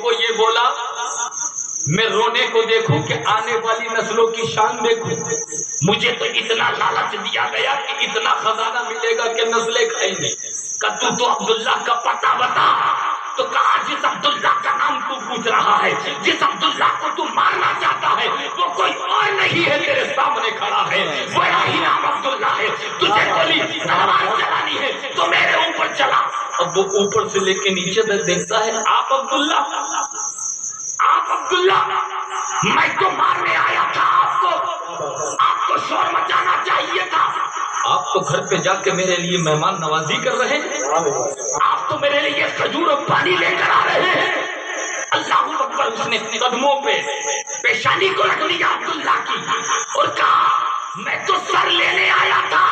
وہ یہ بولا میں رونے کو دیکھوں کہ آنے والی نسلوں کی شان دیکھوں. مجھے تو اتنا لالچ دیا گیا کہ اتنا خزانہ ملے گا کہ نسلیں کھائیں گے. کہ تو عبداللہ کا پتہ بتا. تو کہا جس عبداللہ کا نام تو پوچھ رہا ہے، جس عبداللہ کو تو مارنا چاہتا ہے، وہ کوئی اور نہیں ہے، تیرے سامنے کھڑا ہے، وہی ہی نام عبداللہ ہے. تجھے گولی تلوار چلانی ہے تو میرے اوپر چلا. اب وہ اوپر سے لے کے نیچے تک دیکھتا ہے. آپ عبداللہ، آپ عبداللہ، میں تو مارنے آیا تھا آپ کو شور مچانا چاہیے تھا. آپ تو گھر پہ جا کے میرے لیے مہمان نوازی کر رہے ہیں، آپ تو میرے لیے کھجور اور پانی لے کر آ رہے ہیں. اللہ اکبر. اس نے قدموں پہ پیشانی کو رکھ لیا عبداللہ کی اور کہا میں تو سر لینے آیا تھا،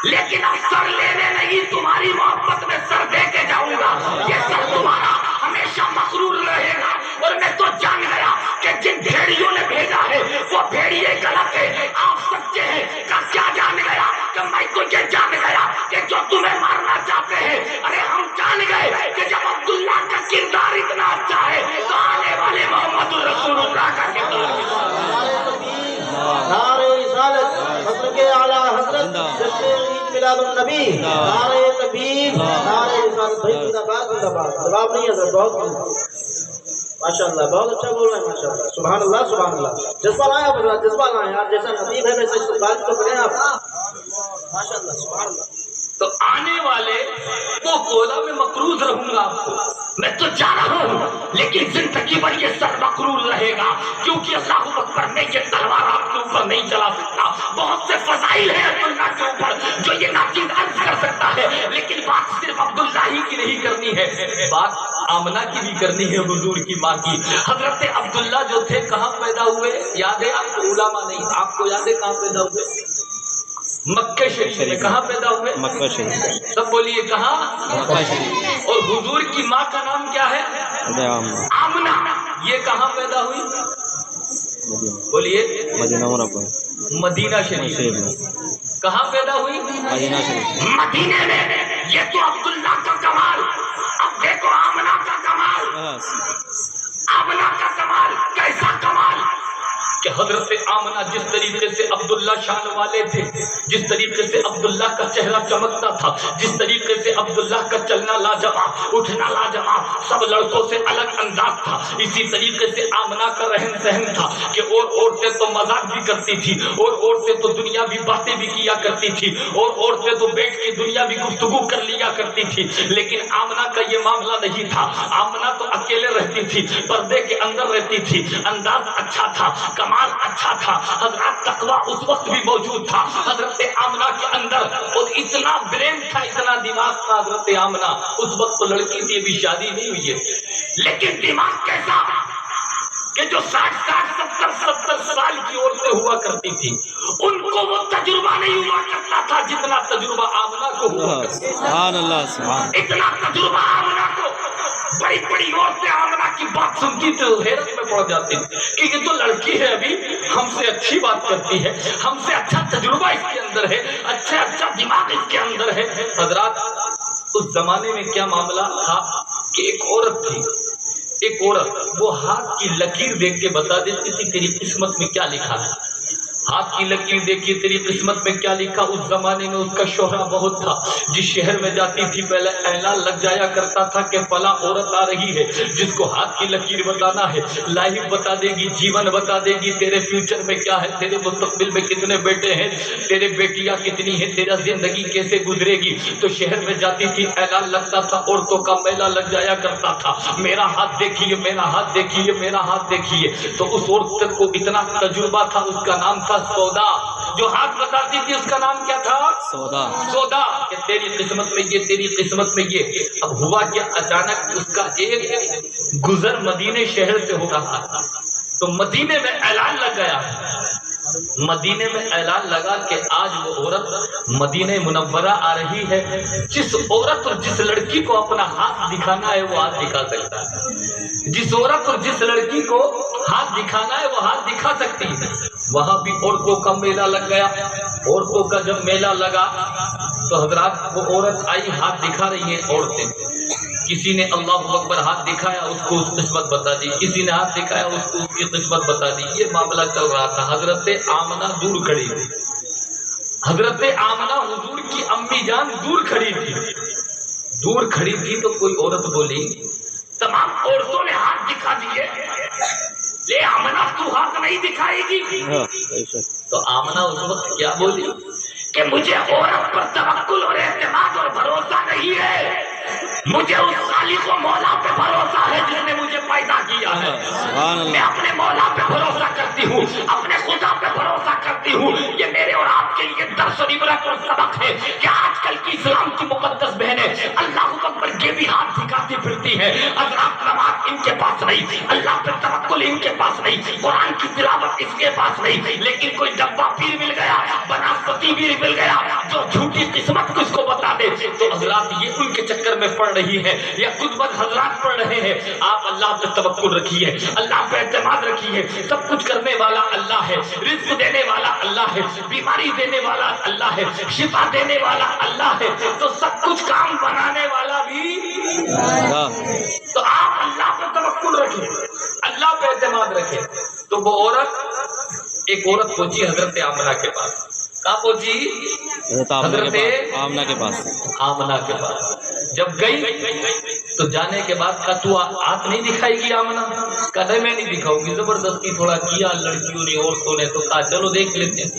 لیکن اب سر لینے نہیں، تمہاری محبت میں سر دے کے جاؤں گا. یہ سر تمہارا ہمیشہ مغرور رہے گا. اور میں تو جان گیا کہ جن بھیڑیوں نے بھیجا ہے وہ بھیڑیے غلط ہے، آپ سچے ہیں. کیا جان گیا کہ میں تو یہ جان گیا کہ جو تمہیں مارنا چاہتے ہیں، ارے ہم جان گئے کہ جب عبداللہ کا کردار اتنا اچھا ہے تو آنے والے محمد رسول اللہ کا کردار نعرہ رسالت حضرت اعلیٰ حضرت جشن میلاد النبی، نعرہ تکبیر، نعرہ رسالت. بھائی زندہ باد، زندہ باد. جواب نہیں ہے سر، بہت ماشاءاللہ، بہت اچھا بول رہے ہیں ماشاءاللہ. سبحان اللہ، سبحان اللہ. جذبہ لائیں آپ، جذبہ لائیں. آپ جیسا خطیب ہے ویسے بات تو کریں آپ. ماشاءاللہ، سبحان اللہ. تو آنے والے وہ بولا میں مقروض رہوں گا آپ کو، میں تو جا رہا ہوں، لیکن زندگی بھر یہ سر مقروض رہے گا، کیونکہ اللہ اکبر میں یہ تلوار آپ کے اوپر نہیں چلا سکتا. بہت سے فضائل ہیں عبداللہ کے اوپر جو یہ ناچیز عرض کر سکتا ہے، لیکن بات صرف عبداللہ ہی کی نہیں کرنی ہے، بات آمنہ کی بھی کرنی ہے، حضور کی ماں کی. حضرت عبداللہ جو تھے کہاں پیدا ہوئے یاد ہے آپ کو؟ علماء نہیں، آپ کو یاد ہے کہاں پیدا ہوئے؟ مکہ شریف میں. کہاں پیدا ہوئے؟ مکہ شریف. سب بولیے کہاں؟ مکہ شریف. اور حضور کی ماں کا نام کیا ہے؟ آمنہ. یہ کہاں پیدا ہوئی؟ بولیے. مدینہ منورہ. مدینہ شریف. کہاں پیدا ہوئی؟ مدینہ شریف. مدینے میں. یہ تو عبداللہ کا کمال. اب دیکھو آمنہ کا کمال. آمنہ کا کمال کیسا کمال کہ حضرت آمنہ جس طریقے سے عبداللہ شان والے تھے، جس طریقے سے عبداللہ کا چہرہ چمکتا تھا، جس طریقے سے عبداللہ کا چلنا لاجواب، اٹھنا لاجواب، سب لڑکوں سے الگ انداز تھا، اسی طریقے سے آمنہ کا رہن سہن تھا کہ اور عورتیں تو مذاق بھی کرتی تھی، اور عورتیں تو دنیا بھی باتیں بھی کیا کرتی تھی، اور عورتیں تو بیٹھ کے دنیا بھی گفتگو کر لیا کرتی تھی، لیکن آمنہ کا یہ معاملہ نہیں تھا. آمنہ تو اکیلے رہتی تھی، پردے کے اندر رہتی تھی، انداز اچھا تھا، کمال اچھا تھا. حضرات تقویٰ اس وقت بھی موجود تھا حضرت آمنہ کے اندر، اور اتنا برین تھا، اتنا دماغ تھا حضرت آمنہ. اس وقت تو لڑکی تھی، ابھی شادی نہیں ہوئی ہے، لیکن دماغ کیسا کہ جو 60-70 سال کی عورتیں ہوا کرتی تھی ان کو وہ تجربہ نہیں ہوا کرتا تھا جتنا تجربہ آمنہ کو ہوا کرتا تھا. سبحان اللہ، سبحان. اتنا تجربہ آمنہ کو. بڑی بڑی عورتیں آمنہ کی بات سنتی تو حیرت میں پڑ جاتی کہ یہ تو لڑکی ہے، ابھی ہم سے اچھی بات کرتی ہے، ہم سے اچھا تجربہ اس کے اندر ہے، اچھا دماغ اس کے اندر ہے. حضرات اس زمانے میں کیا معاملہ تھا کہ ایک عورت تھی، ایک عورت وہ ہاتھ کی لکیر دیکھ کے بتا دیتی تھی تیری قسمت میں کیا لکھا ہے. ہاتھ کی لکیر دیکھیے تیری قسمت میں کیا لکھا. اس زمانے میں اس کا شہرہ بہت تھا. جس شہر میں جاتی تھی پہلے اعلان لگ جایا کرتا تھا کہ فلاں عورت آ رہی ہے جس کو ہاتھ کی لکیر بتانا ہے، لائف بتا دے گی، جیون بتا دے گی، تیرے فیوچر میں کیا ہے، تیرے مستقبل میں کتنے بیٹے ہیں، تیرے بیٹیاں کتنی ہیں، تیرا زندگی کیسے گزرے گی. تو شہر میں جاتی تھی، اعلان لگتا تھا، عورتوں کا میلہ لگ جایا کرتا تھا. میرا ہاتھ دیکھیے، میرا ہاتھ دیکھیے، میرا ہاتھ دیکھیے. تو اس عورت کو اتنا تجربہ تھا، اس کا نام تھا سودا. جو ہاتھ بتاتی تھی اس کا نام کیا تھا؟ سودا. سودا کہ تیری قسمت میں یہ، تیری قسمت میں یہ. اب ہوا کہ اچانک اس کا ایک گزر مدینے شہر سے ہو رہا تھا، تو مدینے میں اعلان لگ گیا. مدینے میں اعلان لگا کہ آج وہ عورت مدینہ منورہ آ رہی ہے. جس عورت اور جس لڑکی کو اپنا ہاتھ دکھانا ہے وہ ہاتھ دکھا سکتا ہے. جس عورت اور جس لڑکی کو ہاتھ دکھانا ہے وہ ہاتھ دکھا سکتی ہے. وہاں بھی عورتوں کا میلہ لگ گیا. عورتوں کا جب میلہ لگا تو حضرات وہ عورت آئی، ہاتھ دکھا رہی ہیں عورتیں کسی نے اللہ اکبر ہاتھ دکھایا اس کو اس قسمت بتا دی، کسی نے ہاتھ دکھایا اس کو اس کی قسمت بتا دی. یہ معاملہ چل رہا تھا. حضرت آمنہ دور کھڑی تھی. حضرت آمنہ حضور کی امی جان دور کھڑی تھی. دور کھڑی تھی تو کوئی عورت بولی، تمام عورتوں نے ہاتھ دکھا دیے، لے آمنہ تو ہاتھ نہیں دکھائے گی؟ تو آمنہ اس وقت کیا بولی کہ مجھے عورت پر توکل اور اعتماد اور بھروسہ نہیں ہے، مجھے اس خالق و مولا پہ بھروسہ ہے جس نے مجھے پیدا کیا ہے. میں اپنے مولا پہ بھروسہ کرتی ہوں، اپنے خدا پہ بھروسہ کرتی ہوں. یہ میرے اور آپ کے لیے درس و عبرت اور سبق ہے کہ آج کل کی اسلام کی مقدس بہنیں اللہ اکبر کے بھی ہاتھ دکھاتی پھرتی ہیں. حضرات نماز ان کے پاس نہیں، اللہ پہ توکل ان کے پاس نہیں، قرآن کی تلاوت اس کے پاس نہیں، لیکن کوئی ڈبہ پیر مل گیا، بناسپتی پیر مل گیا جو جھوٹی قسمت کس کو بتا دے. تو حضرات یہ ان کے چکر میں پڑ رہی ہے یا خود بد حضرات پڑھ رہے ہیں. آپ اللہ پہ توکل رکھیے، اللہ پہ اعتماد رکھیے. سب کچھ کرنے والا اللہ ہے، رزق دینے والا اللہ ہے، بیماری دینے والا اللہ ہے، شفا دینے والا اللہ ہے، تو سب کچھ کام بنانے والا بھی. تو آپ اللہ پہ توکل رکھیں، اللہ پہ اعتماد رکھیں. تو وہ عورت، ایک عورت پہنچی حضرت آمنہ کے پاس. کہاں پہنچی؟ حضرت آمنہ کے پاس. آمنہ کے پاس جب گئی تو جانے کے بعد کہا تو ہاتھ نہیں دکھائے گی آمنہ؟ کہا نہیں میں نہیں دکھاؤں گی. زبردستی تھوڑا کیا لڑکیوں نے عورتوں نے، تو کہا چلو دیکھ لیتے ہیں.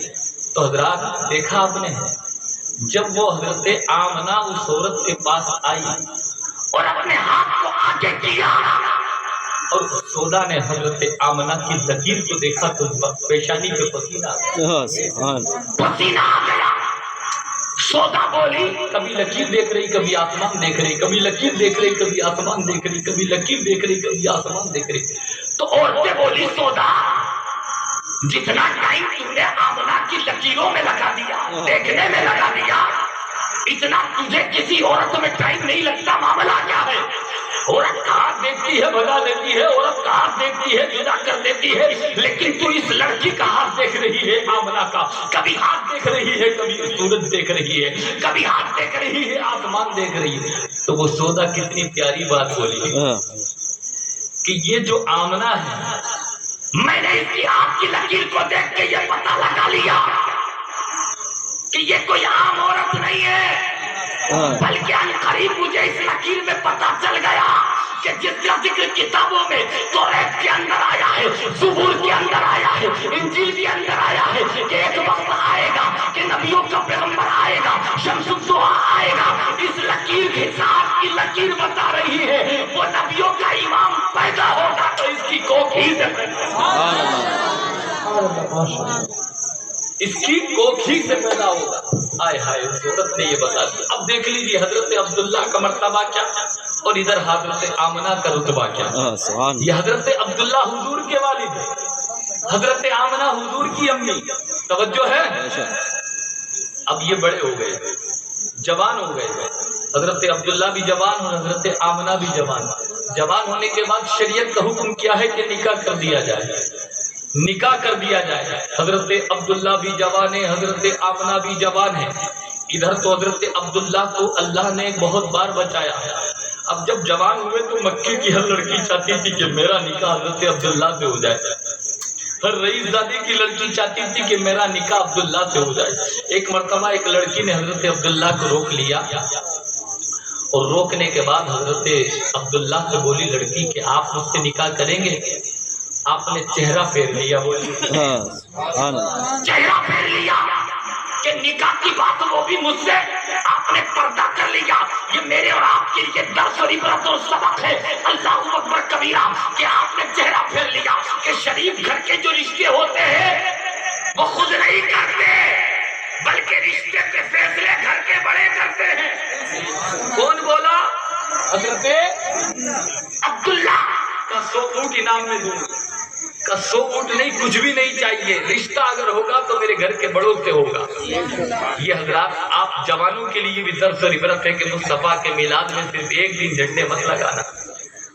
تو حضرات دیکھا آپ نے، جب وہ حضرت آمنہ اس عورت کے پاس آئی اور اپنے ہاتھ کو آگے کیا اور سودا نے حضرت آمنہ کی لکیر کو دیکھا تو پیشانی پہ پسینہ آ گیا. سودا بولی، کبھی لکیر دیکھ رہی کبھی آسمان دیکھ رہی، کبھی لکیر دیکھ رہی کبھی آسمان دیکھ رہی، کبھی لکیر دیکھ رہی کبھی آسمان دیکھ رہی. تو عورتیں بولی سودا جتنا ٹائم تم نے آمنہ کی لکیروں میں لگا دیا، دیکھنے میں لگا دیا، اتنا تجھے کسی عورت میں ٹائم نہیں لگتا. معاملہ کیا ہے؟ عورت کا ہاتھ دیکھتی ہے بھگا دیتی ہے، عورت کا ہاتھ دیکھتی ہے جدا کر دیتی ہے، لیکن تو اس لڑکی کا ہاتھ دیکھ رہی ہے آمنہ کا. کبھی ہاتھ دیکھ رہی ہے، کبھی سورج دیکھ رہی ہے، کبھی ہاتھ دیکھ رہی ہے، آسمان دیکھ رہی ہے. تو وہ سودا کتنی پیاری بات بولی کہ یہ جو آمنہ ہے، میں نے اس کی ہاتھ کی لکیر کو دیکھ کے یہ پتہ لگا لیا کہ یہ کوئی عام عورت نہیں ہے، بلکہ عنقریب مجھے اس لکیر میں پتہ چل گیا کہ جس کا ذکر کتابوں میں توریت کے اندر آیا ہے، زبور کے اندر آیا ہے، انجیل کے اندر آیا ہے کہ ایک وقت آئے گا کہ نبیوں کا پیغمبر آئے گا، شمس الضحیٰ آئے گا. اس لکیر کے ساتھ کی لکیر بتا رہی ہے وہ نبیوں کا امام پیدا ہوگا تو اس کی کوکھ ہی سے اس کی کوکھ ہی سے پیدا ہوگا. آئے ہائے اس عورت نے یہ بتا دیا. اب دیکھ لیجیے حضرت عبداللہ کا مرتبہ کیا اور ادھر حضرت آمنہ کا رتبہ کیا. یہ حضرت عبداللہ حضور کے والد ہے، حضرت آمنہ حضور کی امی. توجہ ہے؟ اب یہ بڑے ہو گئے، جوان ہو گئے. حضرت عبداللہ بھی جوان اور حضرت آمنہ بھی جوان. جوان ہونے کے بعد شریعت کا حکم کیا ہے کہ نکاح کر دیا جائے، نکاح کر دیا جائے. حضرت عبداللہ بھی جوان ہے، حضرت آمنہ بھی جوان ہے. ادھر تو حضرت عبداللہ کو اللہ نے بہت بار بچایا. اب جب جوان ہوئے تو مکے کی ہر لڑکی چاہتی تھی کہ میرا نکاح حضرت عبداللہ سے ہو جائے. ہر رئیس زادی کی لڑکی چاہتی تھی کہ میرا نکاح عبداللہ سے ہو جائے. ایک مرتبہ ایک لڑکی نے حضرت عبداللہ کو روک لیا اور روکنے کے بعد حضرت عبداللہ سے بولی لڑکی کہ آپ مجھ سے نکاح کریں گے؟ آپ نے چہرہ پھیر لیا. بولی چہرہ پھیر لیا کہ نکاح کی بات وہ بھی مجھ سے، آپ نے پردہ کر لیا. یہ میرے اور آپ کے لیے درس و عبرت اور سبق ہے. اللہ اکبر کبیرہ کہ آپ نے چہرہ پھیر لیا کہ شریف گھر کے جو رشتے ہوتے ہیں وہ خود نہیں کرتے بلکہ رشتے کے فیصلے گھر کے بڑے کرتے ہیں. کون بولا؟ حضرت عبداللہ. کا 100 اونٹ انعام میں دوں گا. کا 100 اونٹ نہیں، کچھ بھی نہیں چاہیے. رشتہ اگر ہوگا تو میرے گھر کے بڑوں سے ہوگا. یہ حضرات آپ جوانوں کے لیے بھی درس و عبرت ہے کہ مصطفیٰ کے میلاد میں صرف ایک دن جھنڈے مت لگانا.